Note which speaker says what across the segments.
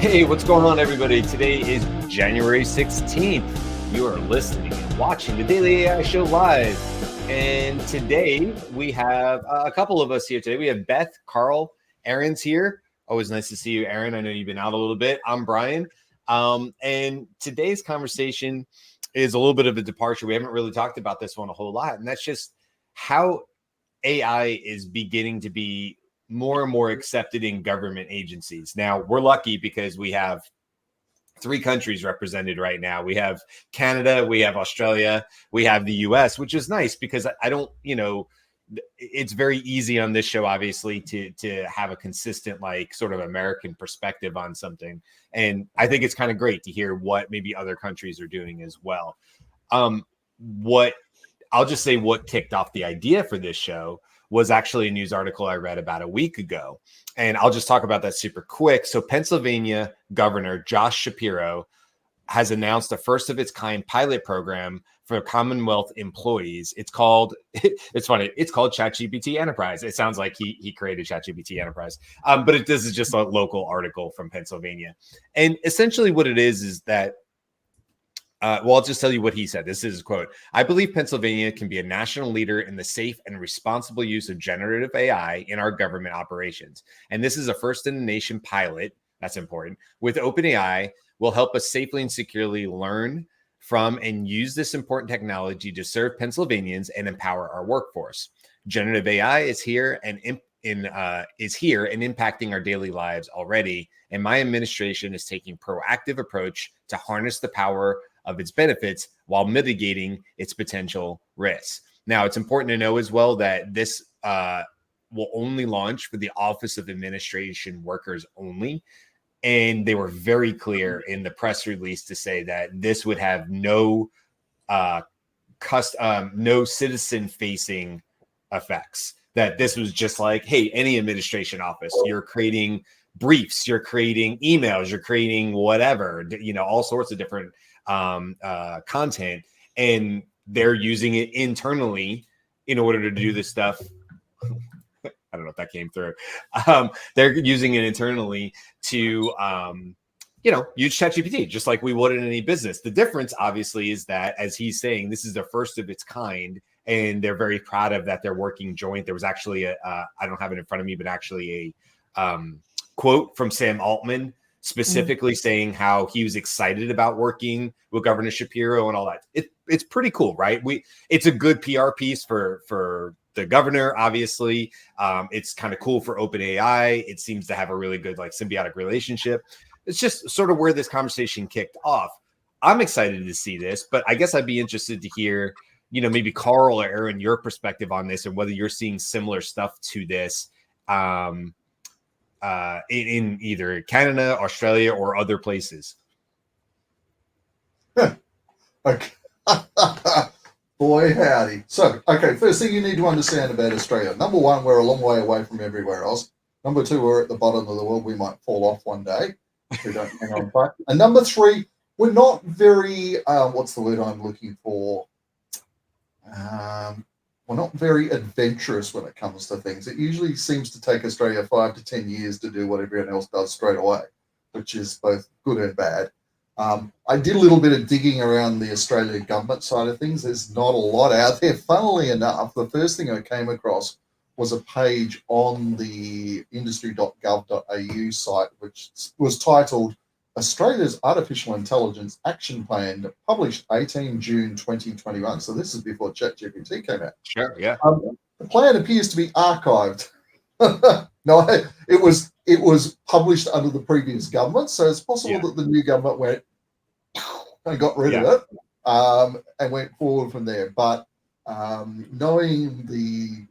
Speaker 1: Hey, what's going on, everybody? Today is January 16th. You are listening and watching the Daily AI Show live. And today we have a couple of us here today. We have Beth, Karl, Eran's here. Always nice to see you, Eran. I know you've been out a little bit. I'm Brian. And today's conversation is a little bit of a departure. We haven't really talked about this one a whole lot. And that's just how AI is beginning to be more and more accepted in government agencies. Now, we're lucky because we have 3 countries represented right now. We have Canada, we have Australia, we have the US, which is nice because I don't, it's very easy on this show, obviously, to have a consistent, like, sort of American perspective on something. And I think it's kind of great to hear what maybe other countries are doing as well. What I'll just say what kicked off the idea for this show was actually a news article I read about a week ago. And I'll just talk about that super quick. So Pennsylvania Governor Josh Shapiro has announced a first of its kind pilot program for Commonwealth employees. It's called, it's funny, it's called ChatGPT Enterprise. It sounds like he created ChatGPT Enterprise, but this is just a local article from Pennsylvania. And essentially what it is that well, I'll just tell you what he said. This is his quote. "I believe Pennsylvania can be a national leader in the safe and responsible use of generative AI in our government operations. And this is a first in the nation pilot," that's important, "with OpenAI will help us safely and securely learn from and use this important technology to serve Pennsylvanians and empower our workforce. Generative AI is here and impacting our daily lives already. And my administration is taking proactive approach to harness the power of its benefits while mitigating its potential risks." Now, it's important to know as well that this will only launch for the Office of Administration Workers only. And they were very clear in the press release to say that this would have no citizen-facing effects. That this was just like, hey, any administration office, you're creating briefs, you're creating emails, you're creating whatever, all sorts of different content, and they're using it internally in order to do this stuff. I don't know if that came through. They're using it internally to, use ChatGPT just like we would in any business. The difference, obviously, is that, as he's saying, this is the first of its kind, and they're very proud of that. They're working joint. There was actually I don't have it in front of me, but actually a quote from Sam Altman specifically saying how he was excited about working with Governor Shapiro and all that. It's pretty cool, right? It's a good PR piece for the governor, obviously. It's kind of cool for OpenAI. It seems to have a really good, like, symbiotic relationship. It's just sort of where this conversation kicked off. I'm excited to see this, but I guess I'd be interested to hear, maybe Karl or Eran, your perspective on this and whether you're seeing similar stuff to this in either Canada, Australia, or other places.
Speaker 2: Okay. Boy, howdy. So, okay, first thing you need to understand about Australia. Number one, we're a long way away from everywhere else. Number two, we're at the bottom of the world. We might fall off one day. We don't hang on tight. And number three, we're not very, what's the word I'm looking for? We're not very adventurous when it comes to things. It usually seems to take Australia 5 to 10 years to do what everyone else does straight away, which is both good and bad. I did a little bit of digging around the Australian government side of things. There's not a lot out there. Funnily enough, the first thing I came across was a page on the industry.gov.au site, which was titled Australia's Artificial Intelligence Action Plan, published 18 June 2021. So this is before ChatGPT came out.
Speaker 1: Sure, yeah.
Speaker 2: The plan appears to be archived. No, it was published under the previous government, so it's possible that the new government went and got rid of it and went forward from there. But knowing the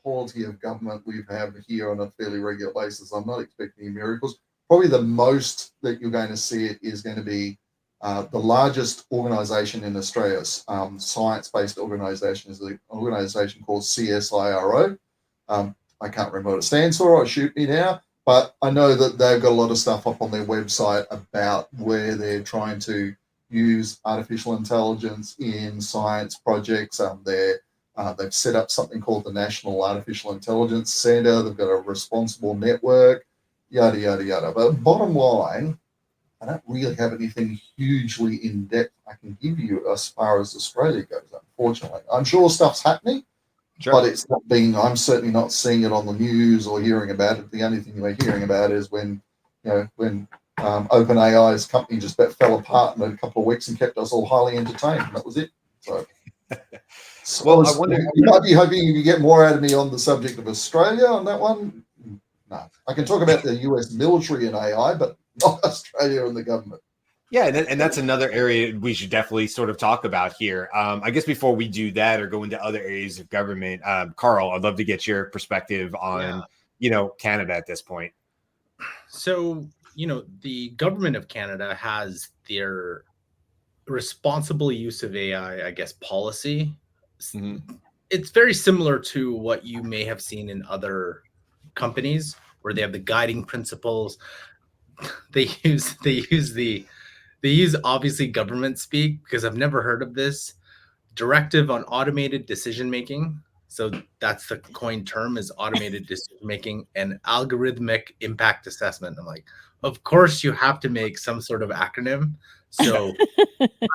Speaker 2: quality of government we have here on a fairly regular basis, I'm not expecting any miracles. Probably the most that you're going to see it is going to be the largest organisation in Australia, science-based organisation, is an organisation called CSIRO. I can't remember what it stands for. Shoot me now. But I know that they've got a lot of stuff up on their website about where they're trying to use artificial intelligence in science projects. They've set up something called the National Artificial Intelligence Centre. They've got a responsible network. yada, yada, yada. But bottom line, I don't really have anything hugely in depth I can give you as far as Australia goes, unfortunately. I'm sure stuff's happening, but it's not being, I'm certainly not seeing it on the news or hearing about it. The only thing we're hearing about is when OpenAI's company just fell apart in a couple of weeks and kept us all highly entertained, and that was it. So,
Speaker 1: well, I wonder.
Speaker 2: You might be hoping you can get more out of me on the subject of Australia on that one. No, I can talk about the US military and AI, but not Australia and the government.
Speaker 1: Yeah, and that's another area we should definitely sort of talk about here. I guess before we do that or go into other areas of government, Karl, I'd love to get your perspective on, Canada at this point.
Speaker 3: So, the government of Canada has their responsible use of AI, I guess, policy. Mm-hmm. It's very similar to what you may have seen in other companies where they have the guiding principles. They use obviously government speak, because I've never heard of this directive on automated decision making. So that's the coined term, is automated decision making and algorithmic impact assessment. I'm like, of course you have to make some sort of acronym. So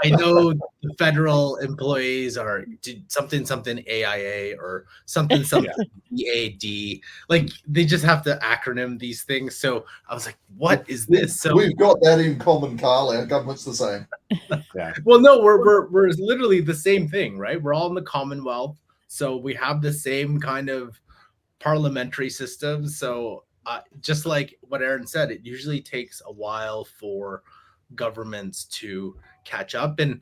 Speaker 3: I know the federal employees are something AIA or something EAD. Like, they just have to acronym these things. So I was like, what is this? So
Speaker 2: we've got that in common, Karl. Our government's the same.
Speaker 3: Yeah. Well, no, we're literally the same thing, right? We're all in the Commonwealth, so we have the same kind of parliamentary system. So just like what Eran said, it usually takes a while for governments to catch up, and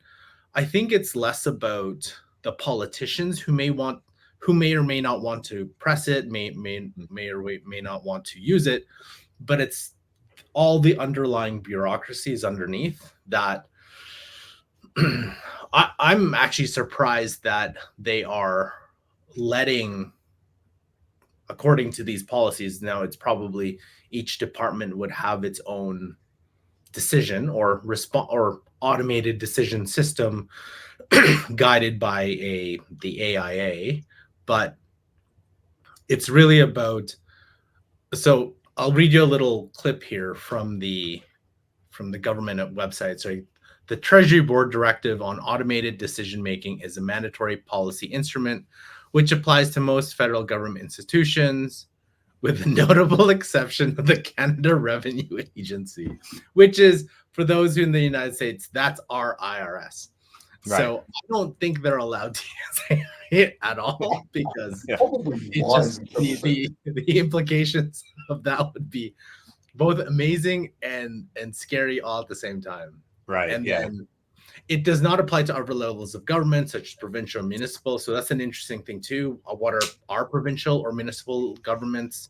Speaker 3: I think it's less about the politicians who may or may not want to press it, may or may not want to use it, but it's all the underlying bureaucracies underneath that. I'm actually surprised that they are letting, according to these policies, now it's probably each department would have its own decision or automated decision system guided by the AIA, but it's really about. So I'll read you a little clip here from the government website. So the Treasury Board Directive on Automated Decision-Making is a mandatory policy instrument which applies to most federal government institutions, with the notable exception of the Canada Revenue Agency, which is, for those who in the United States, that's our IRS. Right. So I don't think they're allowed to use it at all, because the implications of that would be both amazing and scary all at the same time.
Speaker 1: Right.
Speaker 3: And then it does not apply to other levels of government, such as provincial and municipal. So that's an interesting thing too. What are our provincial or municipal governments?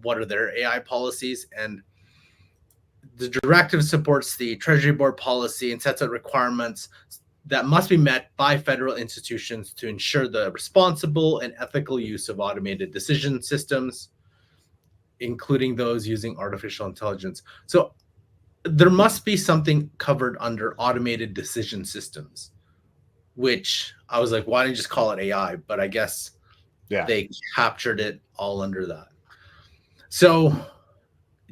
Speaker 3: What are their AI policies? And the directive supports the Treasury Board policy and sets out requirements that must be met by federal institutions to ensure the responsible and ethical use of automated decision systems, including those using artificial intelligence. So there must be something covered under automated decision systems, which I was like, why don't you just call it AI? But I guess they captured it all under that. So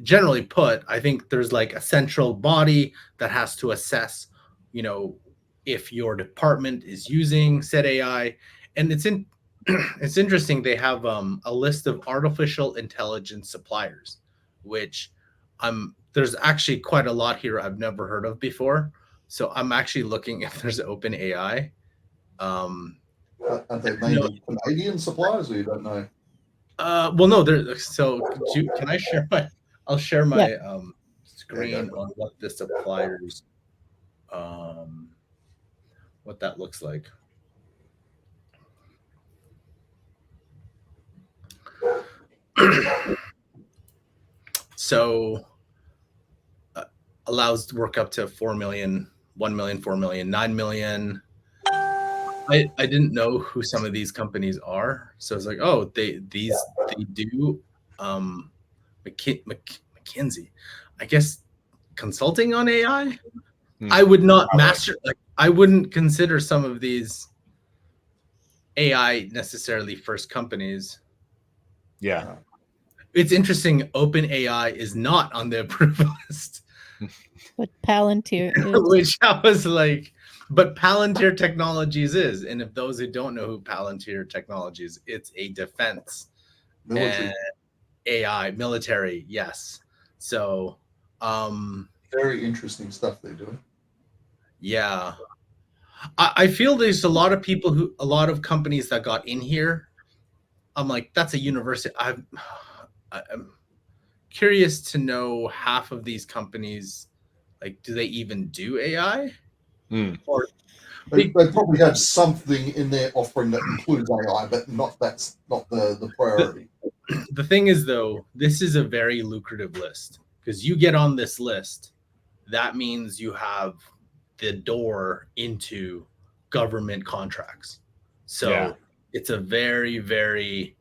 Speaker 3: generally put, I think there's like a central body that has to assess, if your department is using said AI. And it's interesting. They have a list of artificial intelligence suppliers, which there's actually quite a lot here I've never heard of before. So I'm actually looking if there's OpenAI.
Speaker 2: Are they mainly Canadian suppliers, or you don't know?
Speaker 3: Well, no. So can I share my? I'll share my screen on what the suppliers, what that looks like. So allows to work up to 4 million, 1 million, 4 million, 9 million. I didn't know who some of these companies are. So I was like, oh, they do McKinsey, I guess, consulting on AI. I would not I wouldn't consider some of these AI necessarily first companies.
Speaker 1: Yeah.
Speaker 3: It's interesting. OpenAI is not on the approved list,
Speaker 4: but Palantir is.
Speaker 3: Which I was like, but Palantir Technologies is. And if those who don't know who Palantir Technologies, it's a defense
Speaker 2: Military.
Speaker 3: and AI military. Yes. So,
Speaker 2: very interesting stuff they're doing.
Speaker 3: Yeah. I feel there's a lot of companies that got in here. I'm like, that's a university. I'm curious to know half of these companies, like, do they even do AI? Or
Speaker 2: they probably have something in their offering that includes AI, but that's not the priority.
Speaker 3: The thing is, though, this is a very lucrative list because you get on this list, that means you have the door into government contracts. So it's a very, very,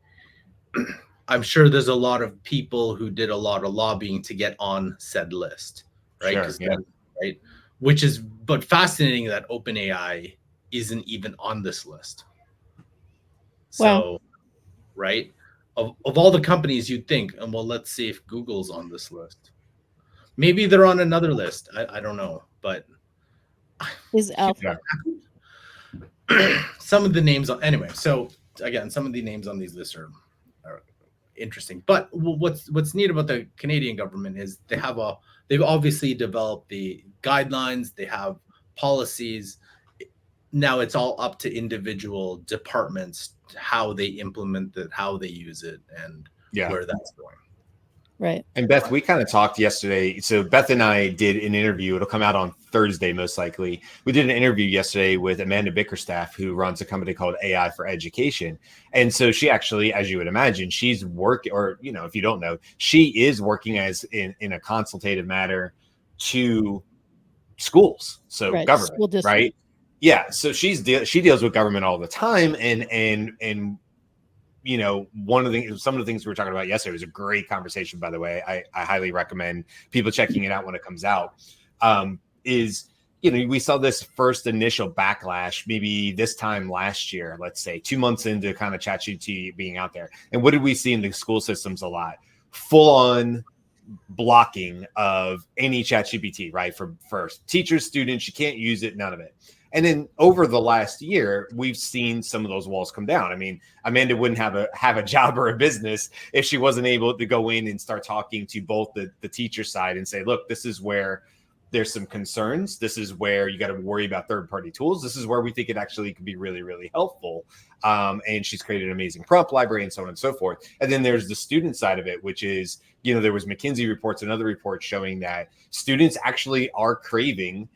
Speaker 3: I'm sure there's a lot of people who did a lot of lobbying to get on said list, right?
Speaker 1: Sure,
Speaker 3: right. Which is, but fascinating that OpenAI isn't even on this list. So, right. Of all the companies you'd think, and well, let's see if Google's on this list. Maybe they're on another list. I don't know, but
Speaker 4: is Alpha.
Speaker 3: Some of the names anyway. So again, some of the names on these lists are interesting. But what's neat about the Canadian government is they've obviously developed the guidelines. They have policies. Now it's all up to individual departments how they implement it, how they use it, and where that's going.
Speaker 4: Right.
Speaker 1: And Beth, we kind of talked yesterday. So Beth and I did an interview. It'll come out on Thursday, most likely. We did an interview yesterday with Amanda Bickerstaff, who runs a company called AI for Education. And so she actually, as you would imagine, she's working, or, if you don't know, she is working as in a consultative matter to schools. So government, right? Yeah. So she deals with government all the time. And some of the things we were talking about yesterday was a great conversation, by the way. I highly recommend people checking it out when it comes out. We saw this first initial backlash, maybe this time last year, let's say 2 months into kind of ChatGPT being out there. And what did we see in the school systems a lot? Full on blocking of any ChatGPT, right? For teachers, students, you can't use it, none of it. And then over the last year, we've seen some of those walls come down. I mean, Amanda wouldn't have a job or a business if she wasn't able to go in and start talking to both the teacher side and say, look, this is where there's some concerns. This is where you got to worry about third-party tools. This is where we think it actually could be really, really helpful. And she's created an amazing prompt library and so on and so forth. And then there's the student side of it, which is, there was McKinsey reports and other reports showing that students actually are craving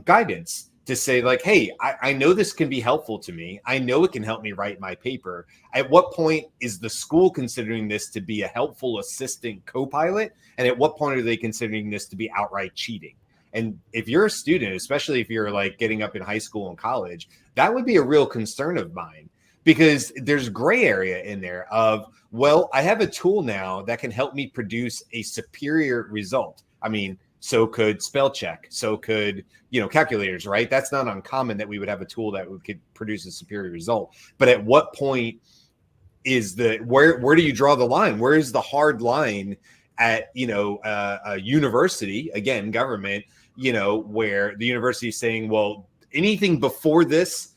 Speaker 1: guidance to say, like, hey, I know this can be helpful to me. I know it can help me write my paper. At what point is the school considering this to be a helpful assistant co-pilot? And at what point are they considering this to be outright cheating? And if you're a student, especially if you're like getting up in high school and college, that would be a real concern of mine, because there's gray area in there of, well, I have a tool now that can help me produce a superior result. I mean, so could spell check, so could, calculators, right? That's not uncommon that we would have a tool that could produce a superior result. But at what point is where do you draw the line? Where is the hard line at, a university, again, government, where the university is saying, well, anything before this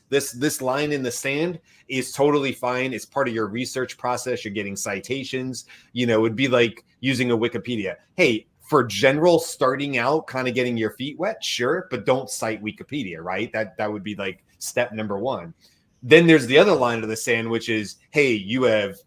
Speaker 1: line in the sand is totally fine. It's part of your research process. You're getting citations. It would be like using a Wikipedia. Hey, for general starting out, kind of getting your feet wet, sure, but don't cite Wikipedia, right? That would be like step number one. Then there's the other line of the sand, which is, hey, you have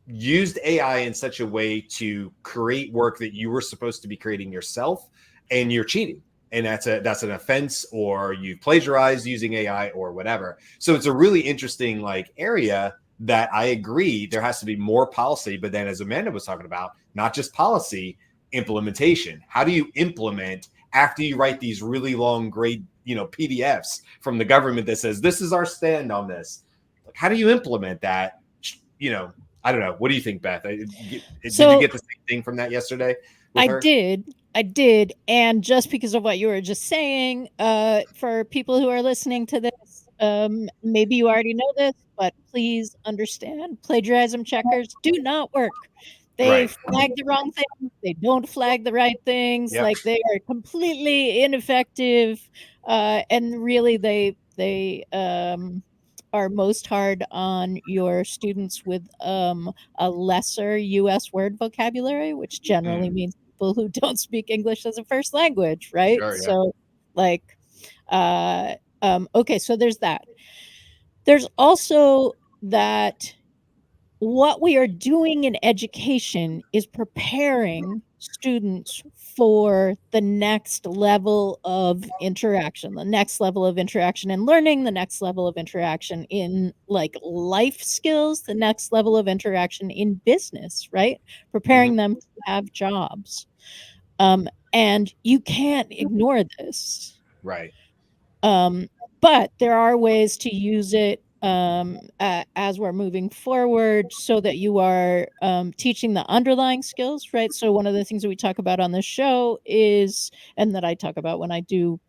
Speaker 1: used AI in such a way to create work that you were supposed to be creating yourself, and you're cheating. And that's an offense, or you've plagiarized using AI or whatever. So it's a really interesting area that I agree there has to be more policy. But then, as Amanda was talking about, not just policy, implementation. How do you implement after you write these really long, great, PDFs from the government that says, this is our stand on this? How do you implement that? I don't know. What do you think, Beth? Did you get the same thing from that yesterday?
Speaker 4: I did. And just because of what you were just saying, for people who are listening to this, maybe you already know this, but please understand, plagiarism checkers do not work. They
Speaker 1: Right.
Speaker 4: flag the wrong things. They don't flag the right things.
Speaker 1: Yep.
Speaker 4: Like they are completely ineffective, and really they are most hard on your students with a lesser U.S. word vocabulary, which generally means people who don't speak English as a first language, right?
Speaker 1: Sure, yeah.
Speaker 4: So, like, okay, so there's that. There's also that what we are doing in education is preparing students for the next level of interaction, the next level of interaction in learning, the next level of interaction in like life skills, the next level of interaction in business, right? Preparing them to have jobs. And you can't ignore this.
Speaker 1: Right.
Speaker 4: But there are ways to use it as we're moving forward so that you are teaching the underlying skills, right? So one of the things that we talk about on this show is, and that I talk about when I do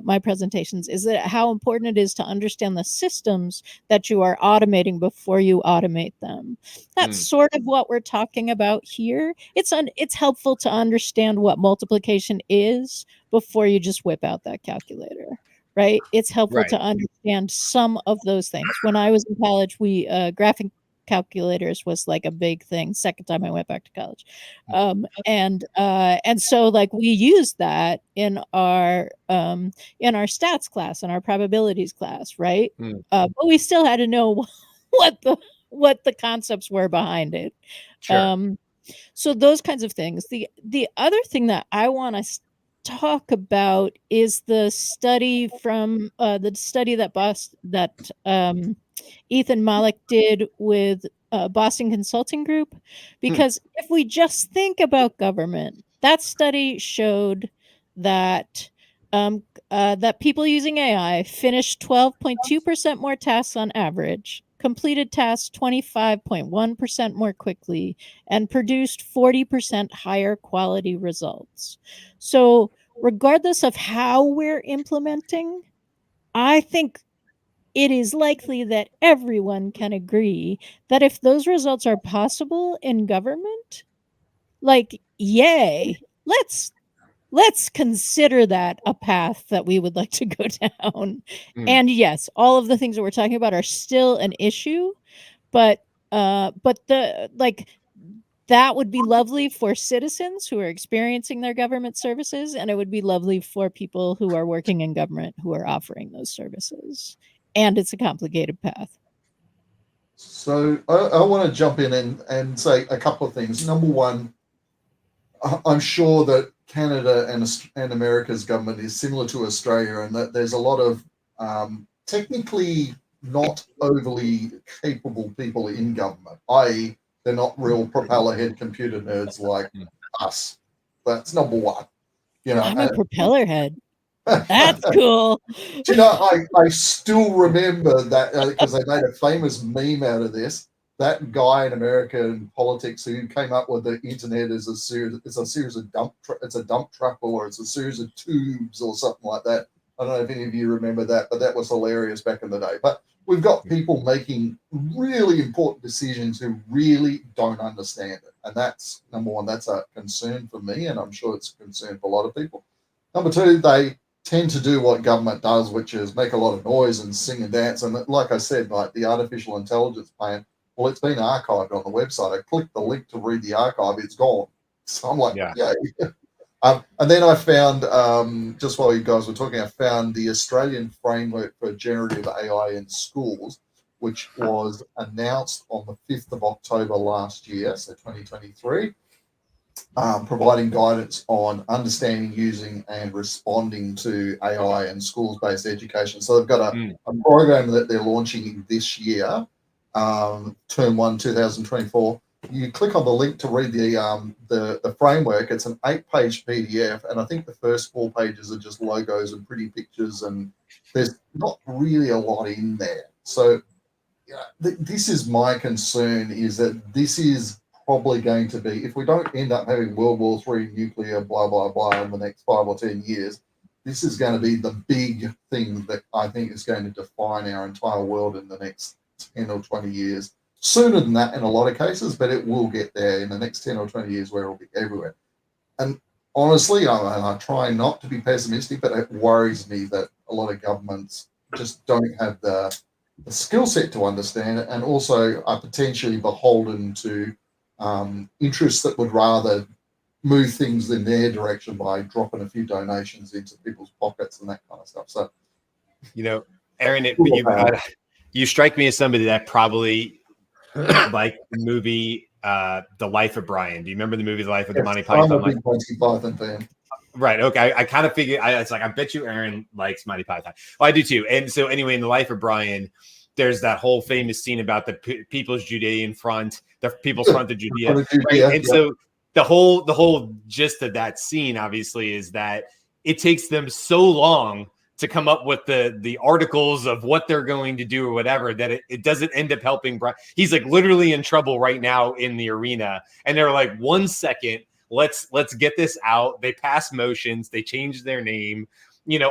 Speaker 4: my presentations, is that how important it is to understand the systems that you are automating before you automate them. That's sort of what we're talking about here. It's helpful to understand what multiplication is before you just whip out that calculator. Right? It's helpful to understand some of those things. When I was in college, we graphing calculators was like a big thing. Second time I went back to college, and so like we used that in our stats class and our probabilities class, right? But we still had to know what the concepts were behind it.
Speaker 1: Sure.
Speaker 4: So those kinds of things. The other thing that I want to talk about is the study from that Ethan Malik did with Boston Consulting Group, because if we just think about government, that study showed that that people using AI finished 12.2% more tasks on average, completed tasks 25.1% more quickly, and produced 40% higher quality results. So, regardless of how we're implementing, I think it is likely that everyone can agree that if those results are possible in government, like, yay, let's consider that a path that we would like to go down. And yes, all of the things that we're talking about are still an issue, but the like that would be lovely for citizens who are experiencing their government services, and it would be lovely for people who are working in government who are offering those services. And it's a complicated path.
Speaker 2: So I want to jump in and say a couple of things. Number one, I'm sure that Canada and America's government is similar to Australia, and that there's a lot of technically not overly capable people in government, i.e., they're not real propeller head computer nerds like us. That's number one. You know,
Speaker 4: I'm a propeller head. That's cool.
Speaker 2: Do you know, I still remember that because they made a famous meme out of this. That guy in American politics who came up with the internet as a series of it's a dump truck, or it's a series of tubes or something like that. I don't know if any of you remember that, but that was hilarious back in the day. But we've got people making really important decisions who really don't understand it. And that's number one, that's a concern for me, and I'm sure it's a concern for a lot of people. Number two, they tend to do what government does, which is make a lot of noise and sing and dance. And like I said, like the artificial intelligence plan, well, it's been archived on the website. I clicked the link to read the archive, it's gone. So I'm like, yeah. And then I found, just while you guys were talking, I found the Australian framework for generative AI in schools, which was announced on the 5th of October last year, so 2023, providing guidance on understanding, using, and responding to AI in schools-based education. So they've got a program that they're launching this year, term 1, 2024. You click on the link to read the framework. It's an 8-page PDF, and I think the first 4 pages are just logos and pretty pictures, and there's not really a lot in there. So this is my concern, is that this is probably going to be, if we don't end up having World War III nuclear blah, blah, blah in the next 5 or 10 years, this is going to be the big thing that I think is going to define our entire world in the next 10 or 20 years. sooner than that in a lot of cases, but it will get there in the next 10 or 20 years where it'll be everywhere. And honestly, I try not to be pessimistic, but it worries me that a lot of governments just don't have the skill set to understand it, and also are potentially beholden to interests that would rather move things in their direction by dropping a few donations into people's pockets and that kind of stuff. So,
Speaker 1: Eran, you strike me as somebody that probably like the movie The Life of Brian. Do you remember the movie The Life of the Monty Python?
Speaker 2: I'm a big Monty Python fan.
Speaker 1: Right. Okay. I kind of figured. It's like I bet you Eran likes Monty Python. Well, I do too. And so anyway, in The Life of Brian, there's that whole famous scene about the People's Judean Front, the People's Front of Judea. Right? And so the whole gist of that scene, obviously, is that it takes them so long to come up with the articles of what they're going to do or whatever, that it doesn't end up helping Brian. He's like literally in trouble right now in the arena. And they're like, 1 second, let's get this out. They pass motions, they change their name,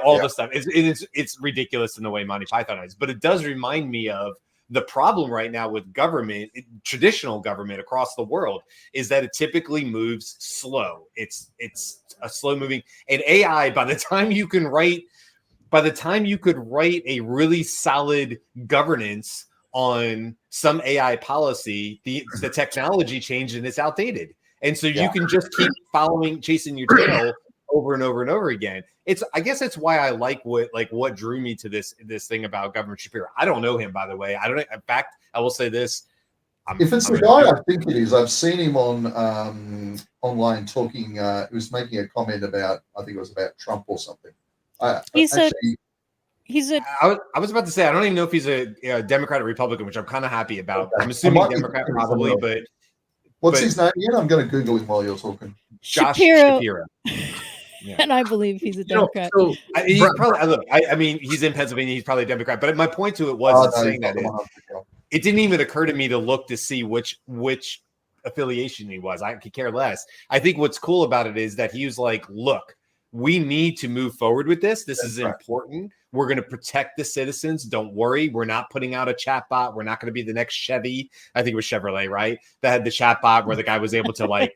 Speaker 1: all the stuff. It's ridiculous in the way Monty Python is. But it does remind me of the problem right now with government, traditional government across the world, is that it typically moves slow. It's a slow moving, and AI, by the time you could write a really solid governance on some AI policy, the technology changed and it's outdated. And so you can just keep chasing your tail over and over and over again. I guess that's why I like what drew me to this thing about Governor Shapiro. I don't know him, by the way. I don't. In fact, I will say this.
Speaker 2: If it's the guy I think it is, I've seen him on online talking. He was making a comment about, I think it was about Trump or something. I was
Speaker 1: about to say, I don't even know if he's a Democrat or Republican, which I'm kind of happy about. Okay. I'm assuming Democrat probably, but
Speaker 2: what's his name again? I'm going to Google him while you're talking.
Speaker 1: Josh Shapiro.
Speaker 4: Yeah. And I believe he's a Democrat.
Speaker 1: He's probably, I mean, he's in Pennsylvania. He's probably a Democrat. But my point to it was it didn't even occur to me to look to see which affiliation he was. I could care less. I think what's cool about it is that he was like, look, we need to move forward with this. This is important. We're going to protect the citizens. Don't worry. We're not putting out a chatbot. We're not going to be the next Chevy. I think it was Chevrolet, right? That had the chatbot where the guy was able to buy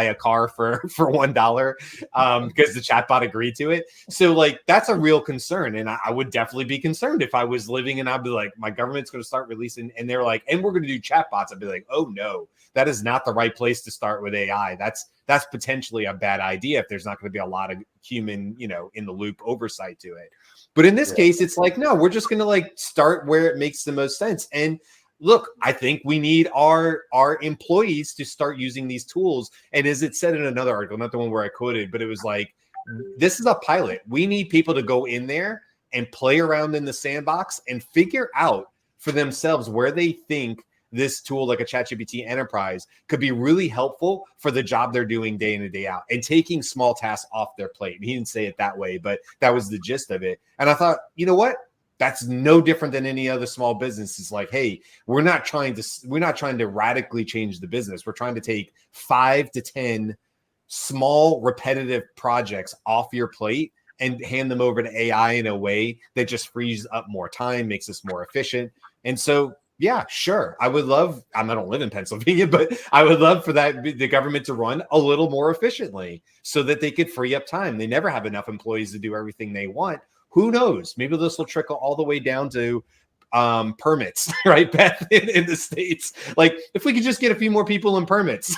Speaker 1: a car for $1 because the chatbot agreed to it. So that's a real concern. And I would definitely be concerned if I was living and I'd be like, my government's going to start releasing, and they're like, and we're going to do chatbots. I'd be like, oh no, that is not the right place to start with AI. That's potentially a bad idea if there's not going to be a lot of human, in the loop oversight to it. But in this case, it's like, no, we're just going to start where it makes the most sense. And look, I think we need our employees to start using these tools. And as it said in another article, not the one where I quoted, but it was like, this is a pilot. We need people to go in there and play around in the sandbox and figure out for themselves where they think this tool like a ChatGPT Enterprise could be really helpful for the job they're doing day in and day out, and taking small tasks off their plate. He didn't say it that way, but that was the gist of it. And I thought, you know what? That's no different than any other small business. It's like, hey, we're not trying to radically change the business. We're trying to take 5 to 10 small repetitive projects off your plate and hand them over to AI in a way that just frees up more time, makes us more efficient. And so, yeah, sure. I don't live in Pennsylvania, but I would love for the government to run a little more efficiently so that they could free up time. They never have enough employees to do everything they want. Who knows? Maybe this will trickle all the way down to permits, right, Beth, in the States. If we could just get a few more people in permits,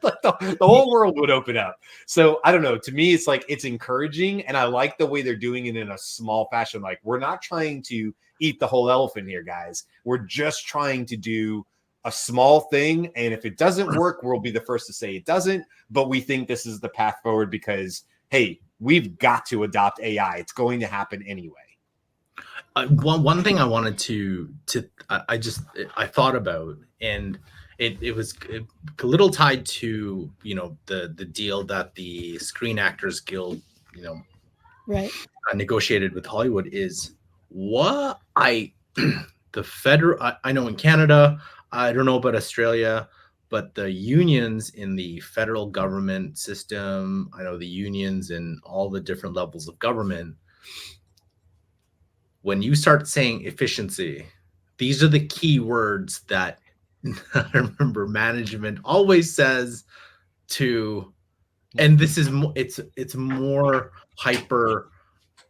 Speaker 1: the whole world would open up. So I don't know. To me, it's encouraging, and I like the way they're doing it in a small fashion. We're not trying to eat the whole elephant here, guys. We're just trying to do a small thing, and if it doesn't work, we'll be the first to say it doesn't. But we think this is the path forward because, hey, we've got to adopt AI. It's going to happen anyway.
Speaker 3: One thing I wanted I thought about, and it was a little tied to the deal that the Screen Actors Guild negotiated with Hollywood, is what the federal, I know in Canada, I don't know about Australia, but the unions in the federal government system, I know the unions in all the different levels of government, when you start saying efficiency these are the key words that I remember management always says to, and this is it's more hyper.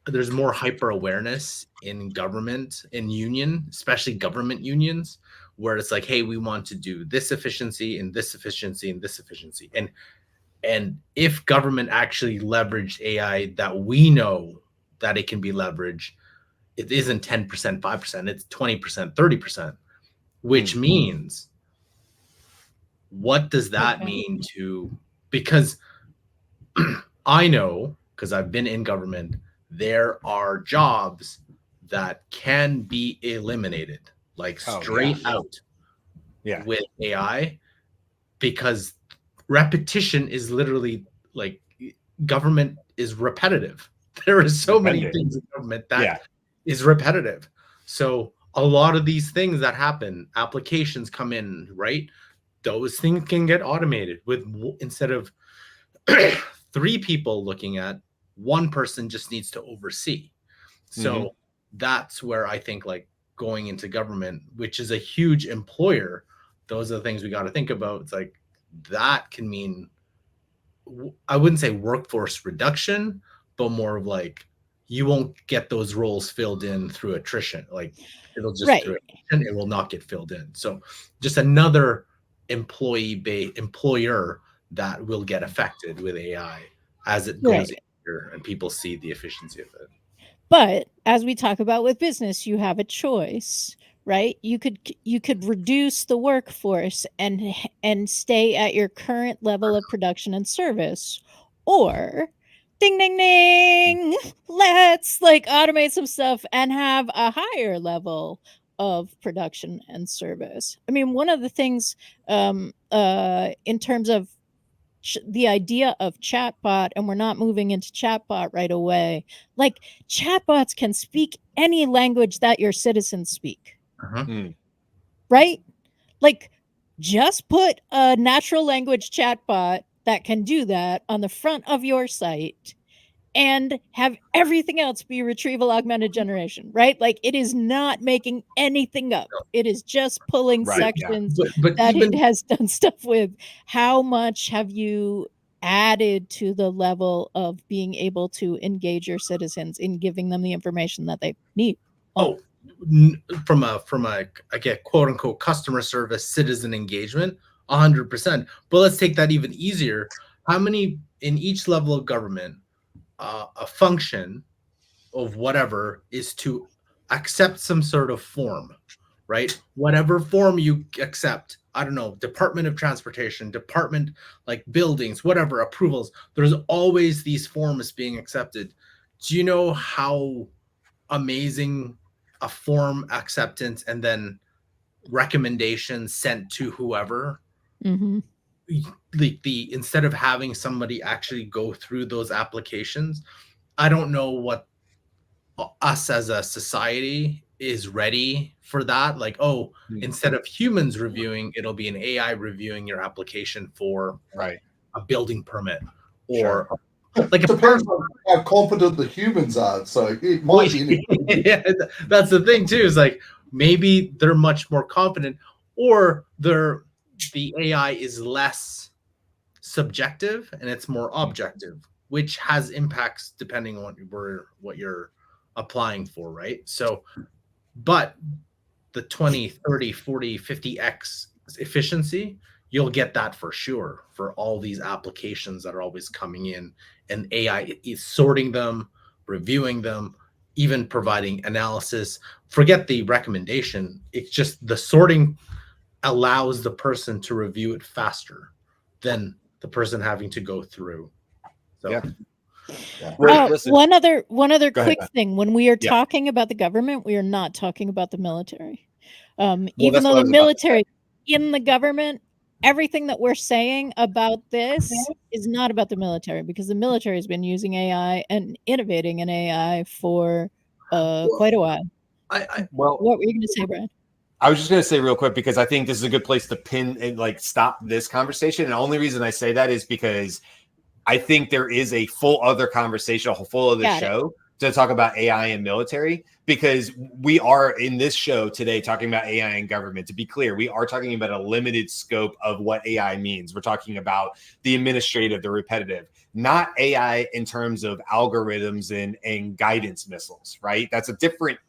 Speaker 3: There's more hyper awareness in government, in union, especially government unions, where it's like, hey, we want to do this efficiency and this efficiency and this efficiency. And if government actually leveraged AI that we know that it can be leveraged, it isn't 10%, 5%, it's 20%, 30%, which means what does that mean to, because I know, because I've been in government, there are jobs that can be eliminated, like straight out with AI, because repetition is literally like government is repetitive. There is so many things in government that is repetitive. So a lot of these things that happen, applications come in, right? Those things can get automated with, instead of 3 people looking at, one person just needs to oversee. So that's where I think, like, going into government, which is a huge employer, those are the things we got to think about. It's like that can mean, I wouldn't say workforce reduction, but more of like, you won't get those roles filled in through attrition. Like, it'll just through attrition, it will not get filled in. So just another employer that will get affected with AI as it goes in here and people see the efficiency of it.
Speaker 4: But as we talk about with business, you have a choice, right? You could reduce the workforce and stay at your current level of production and service, or ding ding ding, let's like automate some stuff and have a higher level of production and service. I mean, one of the things in terms of the idea of chatbot, and we're not moving into chatbot right away, like chatbots can speak any language that your citizens speak, right? Like, just put a natural language chatbot that can do that on the front of your site and have everything else be retrieval augmented generation, right? Like, it is not making anything up. It is just pulling sections that it has done stuff with. How much have you added to the level of being able to engage your citizens in giving them the information that they need?
Speaker 3: From a I get quote unquote customer service, citizen engagement, 100%. But let's take that even easier. How many in each level of government, a function of whatever is to accept some sort of form, right? Whatever form you accept, I don't know, Department of Transportation, department, like buildings, whatever, approvals, there's always these forms being accepted. Do you know how amazing a form acceptance and then recommendations sent to whoever, the instead of having somebody actually go through those applications, I don't know what us as a society is ready for that. Like, instead of humans reviewing, it'll be an AI reviewing your application for a building permit, or like
Speaker 2: it depends on how competent the humans are. So it might be.
Speaker 3: That's the thing too. Is like, maybe they're much more confident, or the AI is less subjective and it's more objective, which has impacts depending on what you're applying for, right? So, but the 20, 30, 40, 50x efficiency, you'll get that for sure for all these applications that are always coming in, and AI is sorting them, reviewing them, even providing analysis. Forget the recommendation. It's just the sorting allows the person to review it faster than the person having to go through. So
Speaker 4: one other quick thing. When we are talking about the government, we are not talking about the military. Even though the military in the government, everything that we're saying about this is not about the military, because the military has been using AI and innovating in AI for quite a while. What were you going to say, Brad?
Speaker 1: I was just going to say real quick, because I think this is a good place to pin and like stop this conversation. And the only reason I say that is because I think there is a full other conversation, a full other show to talk about AI and military, because we are in this show today talking about AI and government. To be clear, we are talking about a limited scope of what AI means. We're talking about the administrative, the repetitive, not AI in terms of algorithms and guidance missiles, right? That's a different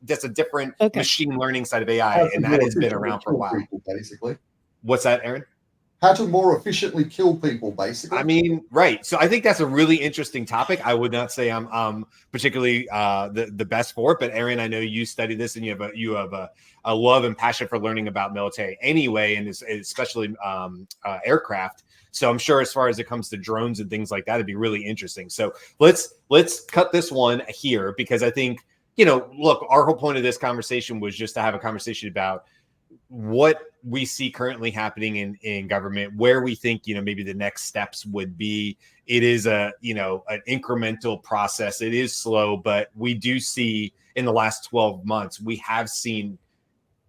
Speaker 4: Okay.
Speaker 1: machine learning side of AI, and that has been around for a while.
Speaker 2: People, basically.
Speaker 1: What's that, Aaron?
Speaker 2: How to more efficiently kill people, basically.
Speaker 1: I mean, right. So I think that's a really interesting topic. I would not say I'm particularly the best for it, but Aaron, I know you study this and you have a love and passion for learning about military anyway, and especially aircraft. So I'm sure as far as it comes to drones and things like that, it'd be really interesting. So let's cut this one here, because I think, look, our whole point of this conversation was just to have a conversation about what we see currently happening in government, where we think, maybe the next steps would be. It is an incremental process. It is slow, but we do see in the last 12 months, we have seen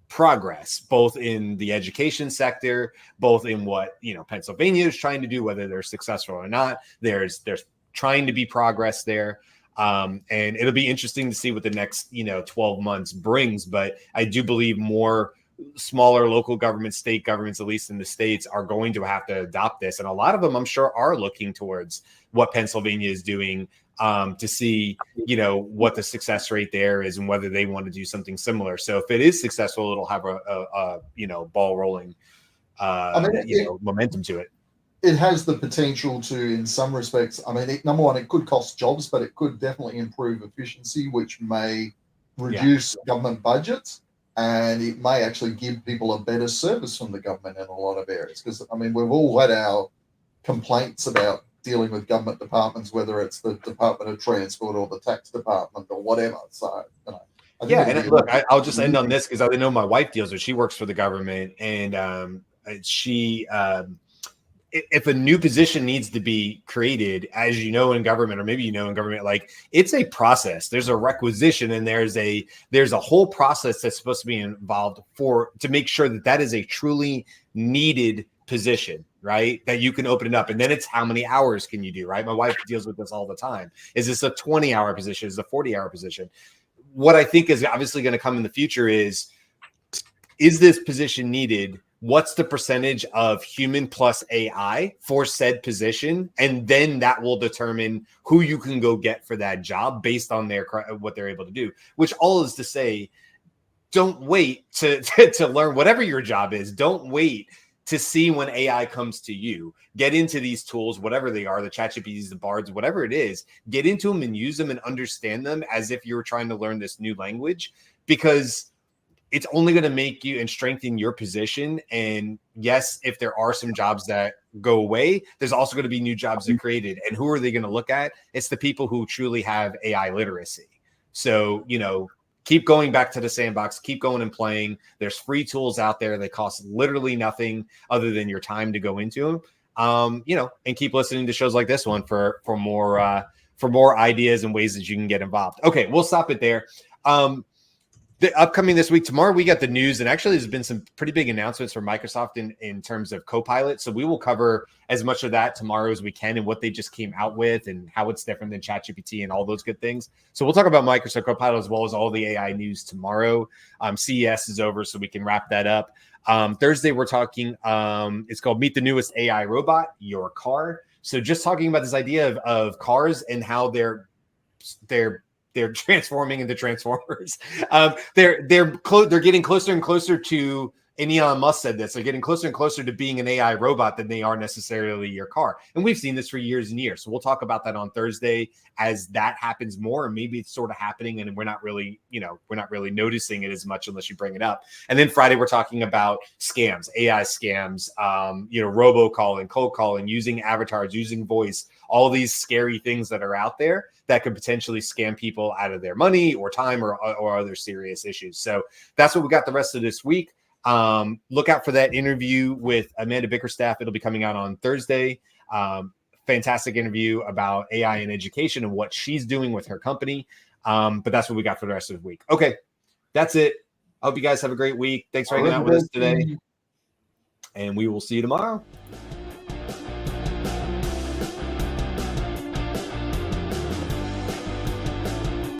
Speaker 1: progress, both in the education sector, both in what, Pennsylvania is trying to do, whether they're successful or not. There's trying to be progress there. And it'll be interesting to see what the next, 12 months brings. But I do believe more smaller local governments, state governments, at least in the states, are going to have to adopt this. And a lot of them, I'm sure, are looking towards what Pennsylvania is doing to see, what the success rate there is and whether they want to do something similar. So if it is successful, it'll have a ball rolling, momentum to it.
Speaker 2: It has the potential to, in some respects, number one, it could cost jobs, but it could definitely improve efficiency, which may reduce government budgets. And it may actually give people a better service from the government in a lot of areas. Because, we've all had our complaints about dealing with government departments, whether it's the Department of Transport or the tax department or whatever. So,
Speaker 1: and look, I'll just end on this, because I know my wife deals with, she works for the government, and she, if a new position needs to be created, as in government, or maybe in government, like, it's a process. There's a requisition, and there's a whole process that's supposed to be involved to make sure that is a truly needed position, right? That you can open it up. And then it's how many hours can you do, right? My wife deals with this all the time. Is this a 20-hour position? Is it a 40-hour position? What I think is obviously going to come in the future is this position needed? What's the percentage of human plus AI for said position? And then that will determine who you can go get for that job based on what they're able to do, which all is to say, don't wait to learn whatever your job is. Don't wait to see when AI comes to you. Get into these tools, whatever they are, the ChatGPTs, the Bards, whatever it is, get into them and use them and understand them as if you were trying to learn this new language, because it's only going to make you and strengthen your position. And yes, if there are some jobs that go away, there's also going to be new jobs that are created. And who are they going to look at? It's the people who truly have AI literacy. So, keep going back to the sandbox, keep going and playing. There's free tools out there that cost literally nothing other than your time to go into them. And keep listening to shows like this one for more ideas and ways that you can get involved. Okay, we'll stop it there. The upcoming this week, tomorrow, we got the news, and actually there's been some pretty big announcements from Microsoft in terms of Copilot. So we will cover as much of that tomorrow as we can, and what they just came out with and how it's different than ChatGPT and all those good things. So we'll talk about Microsoft Copilot as well as all the AI news tomorrow. CES is over, so we can wrap that up. Thursday, we're talking, it's called Meet the Newest AI Robot, Your Car. So just talking about this idea of cars and how they're transforming into Transformers. They're getting closer and closer to, and Elon Musk said this, they're getting closer and closer to being an AI robot than they are necessarily your car. And we've seen this for years and years. So we'll talk about that on Thursday as that happens more, and maybe it's sort of happening and we're not really noticing it as much unless you bring it up. And then Friday, we're talking about scams, AI scams, robocalling, cold calling, using avatars, using voice, all these scary things that are out there that could potentially scam people out of their money or time or other serious issues. So that's what we got the rest of this week. Look out for that interview with Amanda Bickerstaff. It'll be coming out on Thursday. Fantastic interview about AI in education and what she's doing with her company. But that's what we got for the rest of the week. Okay, that's it. I hope you guys have a great week. Thanks for hanging out with us today. And we will see you tomorrow.